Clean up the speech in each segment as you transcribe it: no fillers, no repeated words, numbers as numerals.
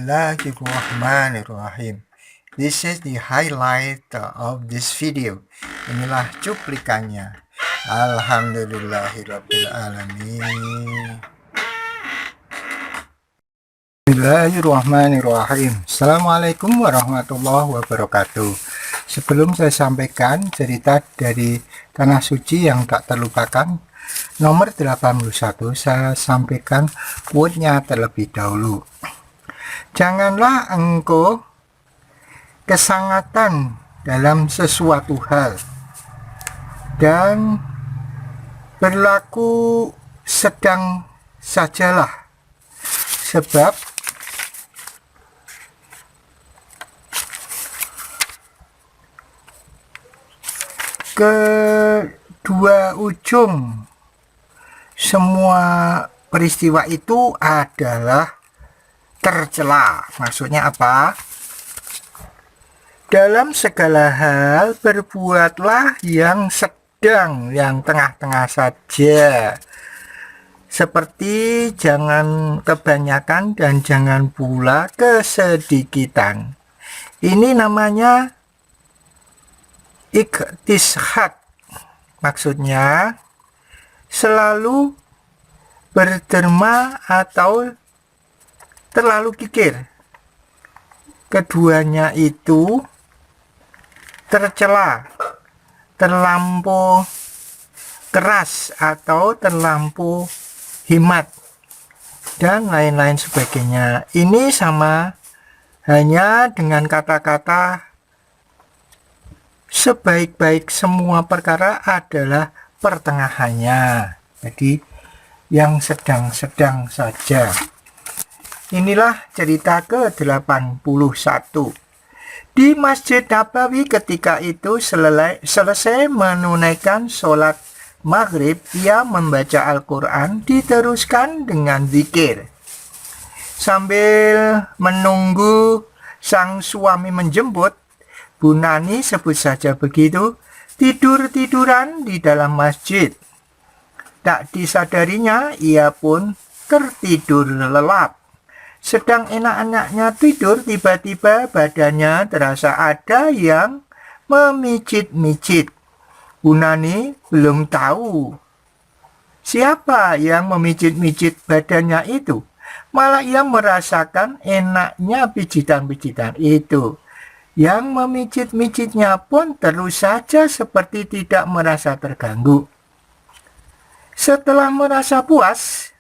Bismillahirrahmanirrahim. This is the highlight of this video. Inilah cuplikannya. Alhamdulillahirrabbilalamin. Bismillahirrahmanirrahim. Assalamualaikum warahmatullahi wabarakatuh. Sebelum saya sampaikan cerita dari Tanah Suci yang tak terlupakan, nomor 81, saya sampaikan quote-nya terlebih dahulu. Janganlah engkau kesangatan dalam sesuatu hal dan berlaku sedang sajalah, sebab kedua ujung semua peristiwa itu adalah tercela. Maksudnya apa? Dalam segala hal berbuatlah yang sedang, yang tengah-tengah saja. Seperti jangan kebanyakan dan jangan pula kesedikitan. Ini namanya iktishad. Maksudnya selalu berderma atau terlalu kikir. Keduanya itu tercela, terlampau keras atau terlampau hemat dan lain-lain sebagainya. Ini sama hanya dengan kata-kata sebaik-baik semua perkara adalah pertengahannya. Jadi yang sedang-sedang saja. Inilah cerita ke-81. Di Masjid Nabawi ketika itu selesai menunaikan sholat maghrib, ia membaca Al-Quran, diteruskan dengan zikir. Sambil menunggu sang suami menjemput, Bu Nani, sebut saja begitu, tidur-tiduran di dalam masjid. Tak disadarinya, ia pun tertidur lelap. Sedang enak-enaknya tidur, tiba-tiba badannya terasa ada yang memijit-mijit. Bu Nani belum tahu siapa yang memijit-mijit badannya itu. Malah ia merasakan enaknya pijitan-pijitan itu. Yang memijit-mijitnya pun terus saja seperti tidak merasa terganggu. Setelah merasa puas,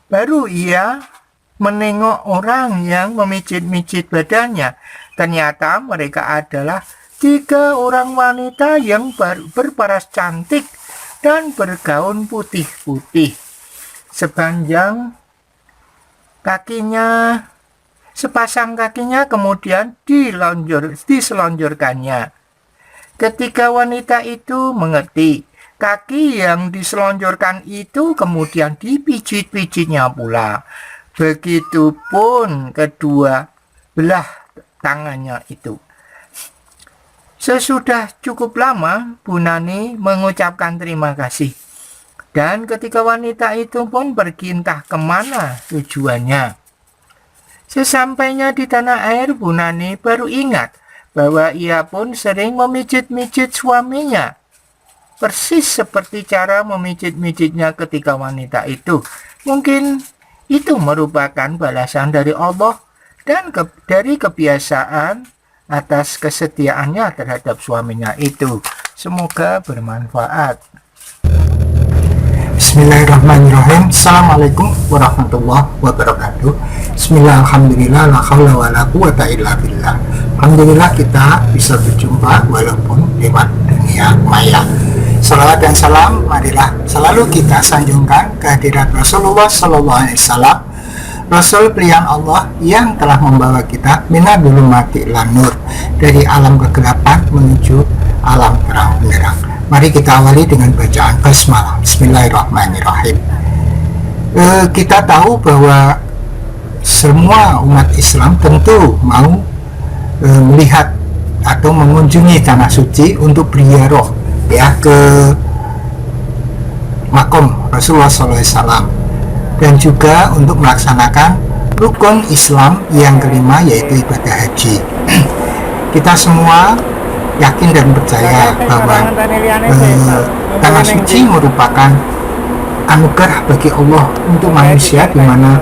baru ia menengok orang yang memijit-mijit badannya. Ternyata mereka adalah 3 orang wanita yang berparas cantik dan bergaun putih-putih. Sepasang kakinya kemudian diselonjorkannya. Ketika wanita itu mengerti, kaki yang diselonjorkan itu kemudian dipijit-pijitnya pula. Begitupun kedua belah tangannya itu. Sesudah cukup lama, Bu Nani mengucapkan terima kasih. Dan ketika wanita itu pun pergi entah kemana tujuannya. Sesampainya di tanah air, Bu Nani baru ingat bahwa ia pun sering memijit-mijit suaminya. Persis seperti cara memijit-mijitnya ketika wanita itu. Mungkin itu merupakan balasan dari Allah dan dari kebiasaan atas kesetiaannya terhadap suaminya itu. Semoga bermanfaat. Bismillahirrahmanirrahim. Assalamualaikum warahmatullahi wabarakatuh. Bismillah, alhamdulillah, la haula wa la quwata illa billah. Alhamdulillah kita bisa berjumpa walaupun lewat dunia maya. Salawat dan salam marilah selalu kita sanjungkan kehadirat Rasulullah SAW, Rasul pilihan Allah yang telah membawa kita minal zulumati ilan nur, dari alam kegelapan menuju alam terang benderang. Mari kita awali dengan bacaan basmalah. Bismillahirrahmanirrahim. Kita tahu bahwa semua umat Islam tentu mau melihat atau mengunjungi tanah suci untuk berziarah ya ke makom Rasulullah SAW, dan juga untuk melaksanakan rukun Islam yang kelima, yaitu ibadah haji. Kita semua yakin dan percaya bahwa tanah suci merupakan anugerah bagi Allah untuk manusia, di mana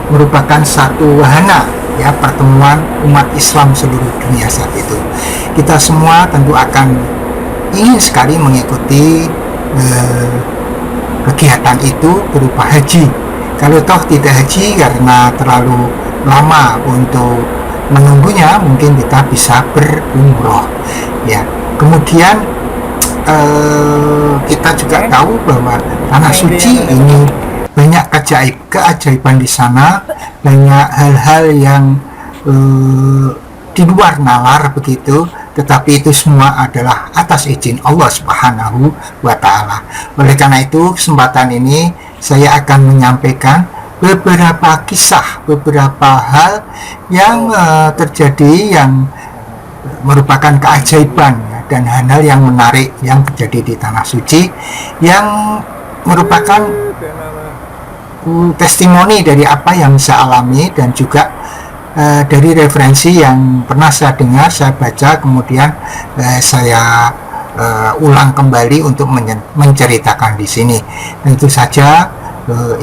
merupakan satu wahana ya pertemuan umat Islam seluruh dunia saat itu. Kita semua tentu akan ingin sekali mengikuti kegiatan itu berupa haji. Kalau toh tidak haji karena terlalu lama untuk menunggunya, mungkin kita bisa berumroh ya. Kemudian kita juga tahu bahwa tanah suci ini banyak keajaiban di sana, banyak hal-hal yang di luar nalar begitu, tetapi itu semua adalah atas izin Allah Subhanahu wa Ta'ala. Oleh karena itu, kesempatan ini saya akan menyampaikan beberapa kisah, beberapa hal yang terjadi yang merupakan keajaiban dan hal-hal yang menarik yang terjadi di tanah suci, yang merupakan testimoni dari apa yang saya alami, dan juga dari referensi yang pernah saya dengar, saya baca, kemudian saya ulang kembali untuk menceritakan di sini. Tentu saja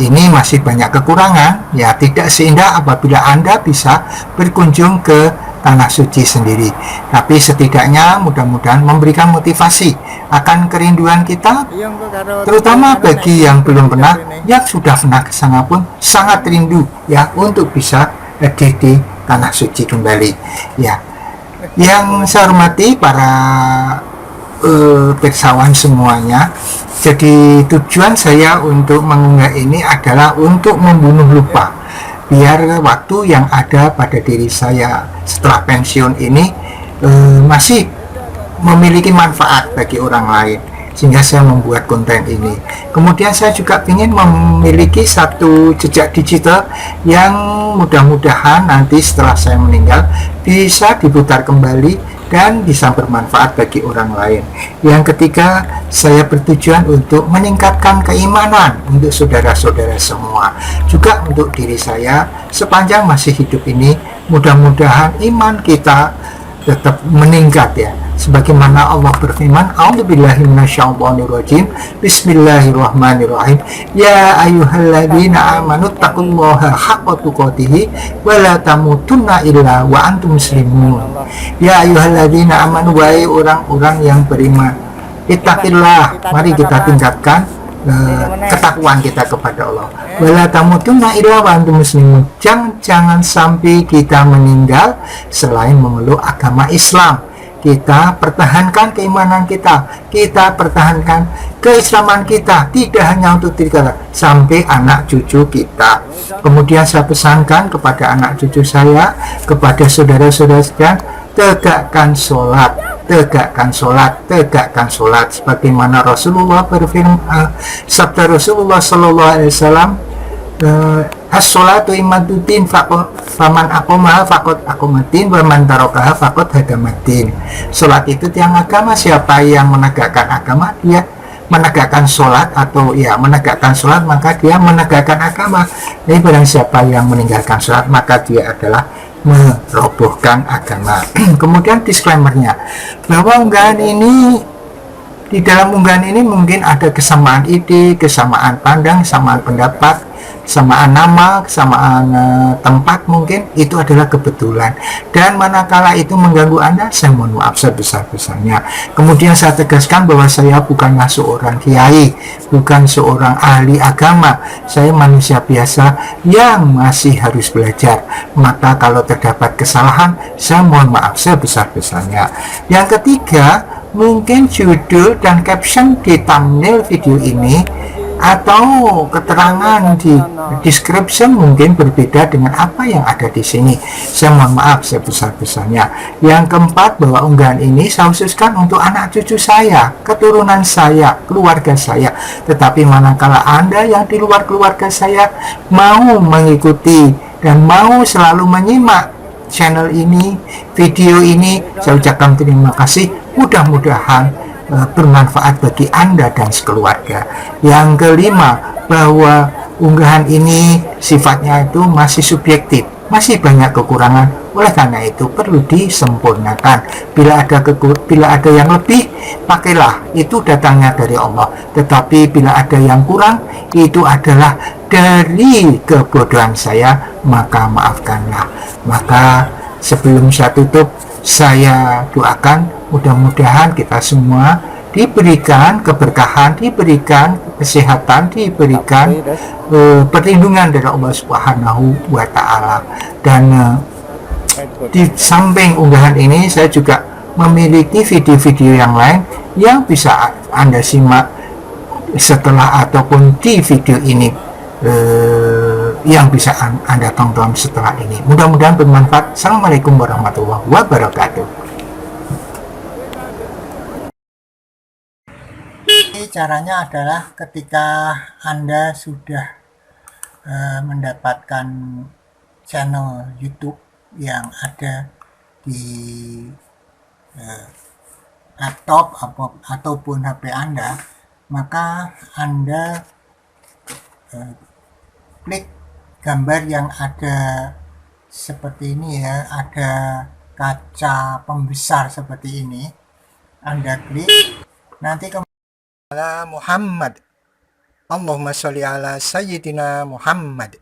ini masih banyak kekurangan ya, tidak seindah apabila Anda bisa berkunjung ke tanah suci sendiri, tapi setidaknya mudah-mudahan memberikan motivasi akan kerinduan kita, terutama bagi yang belum pernah, yang sudah pernah ke sana pun sangat rindu ya untuk bisa hadir di tanah suci kembali ya. Yang saya hormati para pirsawan semuanya, jadi tujuan saya untuk mengunggah ini adalah untuk membunuh lupa, biar waktu yang ada pada diri saya setelah pensiun ini masih memiliki manfaat bagi orang lain, sehingga saya membuat konten ini. Kemudian saya juga ingin memiliki satu jejak digital yang mudah-mudahan nanti setelah saya meninggal bisa diputar kembali dan bisa bermanfaat bagi orang lain. Yang ketiga, saya bertujuan untuk meningkatkan keimanan untuk saudara-saudara semua, juga untuk diri saya sepanjang masih hidup ini. Mudah-mudahan iman kita tetap meningkat ya, sebagaimana Allah berfirman, a'udzubillahi minasyaitonirrajim, bismillahirrahmanirrahim, ya ayyuhalladzina amanu taqullaha haqqa tuqatih wa la tamutunna illa wa antum muslimun. Ya ayyuhalladzina amanu, wahai orang-orang yang beriman, ittaqillah, mari kita tingkatkan ketakwaan kita kepada Allah. Wala tamutunna illa wa antum muslimun, jangan sampai kita meninggal selain memeluk agama Islam. Kita pertahankan keimanan kita, kita pertahankan keislaman kita, tidak hanya untuk diri kita, sampai anak cucu kita. Kemudian saya pesankan kepada anak cucu saya, kepada saudara-saudara sekalian, tegakkan sholat, tegakkan sholat, tegakkan sholat, sebagaimana Rasulullah berfirman, sabda Rasulullah Sallallahu Alaihi Wasallam, as-sholatu imaduddin, faman aqomaha faqad aqomaddin, wa man tarakaha faqad hadamaddin. Sholat itu tiang agama, siapa yang menegakkan agama dia menegakkan sholat, atau ya menegakkan sholat maka dia menegakkan agama. Jadi barang siapa yang meninggalkan sholat maka dia adalah merobohkan agama. Kemudian disclaimernya, bahwa unggahan ini, di dalam unggahan ini mungkin ada kesamaan ide, kesamaan pandang, kesamaan pendapat, kesamaan nama, kesamaan tempat, mungkin itu adalah kebetulan, dan manakala itu mengganggu Anda, saya mohon maaf sebesar-besarnya. Kemudian saya tegaskan bahwa saya bukanlah seorang kiai, bukan seorang ahli agama, saya manusia biasa yang masih harus belajar. Maka kalau terdapat kesalahan, saya mohon maaf sebesar-besarnya. Yang ketiga, mungkin judul dan caption di thumbnail video ini atau keterangan di description mungkin berbeda dengan apa yang ada di sini. Saya mohon maaf sebesar-besarnya. Yang keempat, bahwa unggahan ini saya khususkan untuk anak cucu saya, keturunan saya, keluarga saya. Tetapi manakala Anda yang di luar keluarga saya mau mengikuti dan mau selalu menyimak channel ini, video ini, saya ucapkan terima kasih. Mudah-mudahan bermanfaat bagi Anda dan sekeluarga. Yang kelima, bahwa unggahan ini sifatnya itu masih subjektif, masih banyak kekurangan. Oleh karena itu perlu disempurnakan. Bila ada yang lebih, pakailah, itu datangnya dari Allah. Tetapi bila ada yang kurang, itu adalah dari kebodohan saya, maka maafkanlah. Maka sebelum saya tutup, saya doakan mudah-mudahan kita semua diberikan keberkahan, diberikan kesehatan, diberikan perlindungan dari Allah Subhanahu wa Ta'ala. Dan di samping unggahan ini, saya juga memiliki video-video yang lain yang bisa Anda simak setelah ataupun di video ini, yang bisa Anda tonton setelah ini. Mudah-mudahan bermanfaat. Assalamualaikum warahmatullahi wabarakatuh. Caranya adalah ketika Anda sudah mendapatkan channel YouTube yang ada di laptop ataupun HP Anda, maka Anda klik gambar yang ada seperti ini ya, ada kaca pembesar seperti ini. Anda klik, nanti Muhammad, Allahumma sholli ala Sayyidina Muhammad.